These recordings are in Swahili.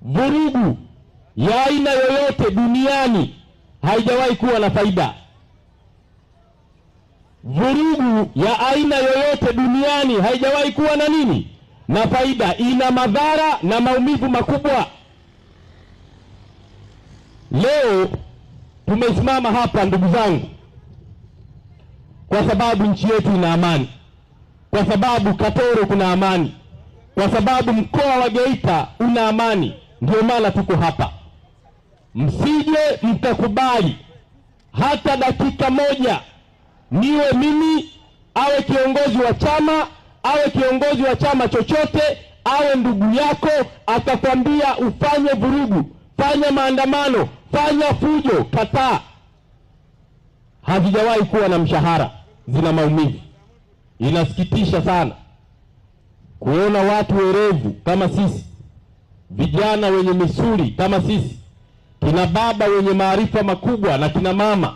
vurugu ya aina yoyote duniani haijawahi kuwa na faida. Vurugu ya aina yoyote duniani haijawahi kuwa na nini? Na faida. Ina madhara na maumivu makubwa. Leo tumesimama hapa ndugu zangu, kwa sababu nchi yetu ina amani, kwa sababu Katoro kuna amani, kwa sababu mkoa wa Geita una amani. Ndio maana tuko hapa. Msije mkakubali hata dakika moja niwe mimi, awe kiongozi wa chama, awe kiongozi wa chama chochote, awe ndugu yako akakwambia ufanye vurugu, fanya maandamano, fanya fujo. Kataa. Hazijawahi kuwa na mshahara, zina maumivu. Inasikitisha sana kuona watu werevu kama sisi, vijana wenye misuli kama sisi, kina baba wenye maarifa makubwa na kina mama,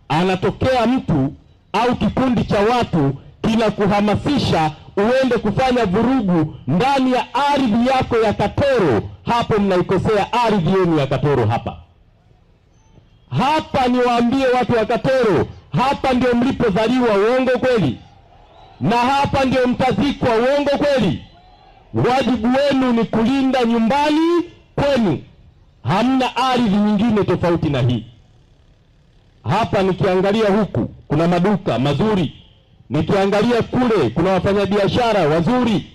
anatokea mtu au kikundi cha watu kinakuhamasisha uende kufanya vurugu ndani ya ardhi yako ya Katoro. Hapo mnaikosea ardhi yenu ya Katoro. Hapa niwaambie watu wa Katoro, hapa ndio mlipozaliwa. Uongo kweli? Na hapa ndio mtazikwa. Uongo kweli? Wajibu wenu ni kulinda nyumbani kwenu. Hamna ardhi nyingine tofauti na hii. Hapa nikiangalia huku kuna maduka mazuri, nikiangalia kule kuna wafanyabiashara wazuri.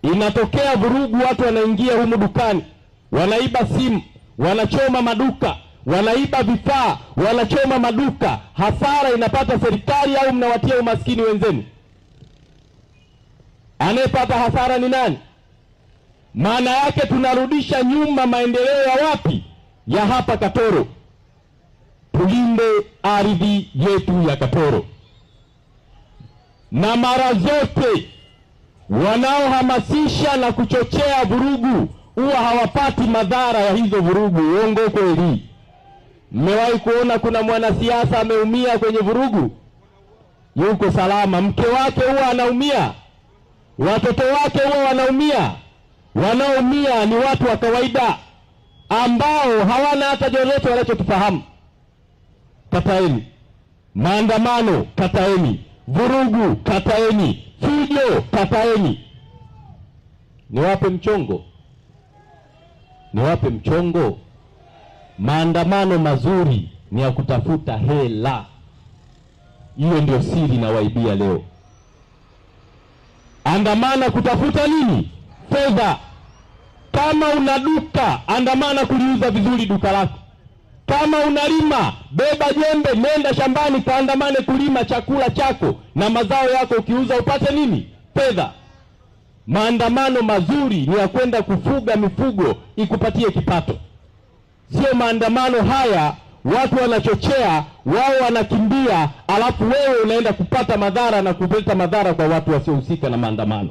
Inatokea vurugu, watu wanaingia humu dukani, wanaiba simu, wanachoma maduka, wanaiba vifaa, wanachoma maduka. Hasara inapata serikali au mnawatia umaskini wenzenu? Anayepata hasara ni nani? Maana yake tunarudisha nyuma maendeleo ya wapi? Ya hapa Katoro. Tulinde ardhi yetu ya Katoro. Na mara zote wanaohamasisha na kuchochea vurugu huwa hawapati madhara ya hizo vurugu. Uongo kweli? Mmewahi kuona kuna mwanasiasa ameumia kwenye vurugu? Yuko salama. Mke wake huwa anaumia, watoto wake huwa wanaumia. Wanaoumia ni watu wa kawaida ambao hawana hata lolote wanachokifahamu. Kataeni maandamano, kataeni vurugu, kataeni fujo, kataeni. Niwape mchongo. Maandamano mazuri ni ya kutafuta hela. Hiyo ndio siri na waibia leo. Andamana kutafuta nini? Fedha. Kama una duka, andamana kuliuza vizuri duka lako. Kama unalima, beba jembe, nenda shambani kaandamane kulima chakula chako na mazao yako, ukiuza upate nini? Fedha. Maandamano mazuri ni ya kwenda kufuga mifugo ikupatie kipato. Sio maandamano haya watu wanachochea, wao wanakimbia, alafu wewe unaenda kupata madhara na kuleta madhara kwa watu wasiohusika na maandamano.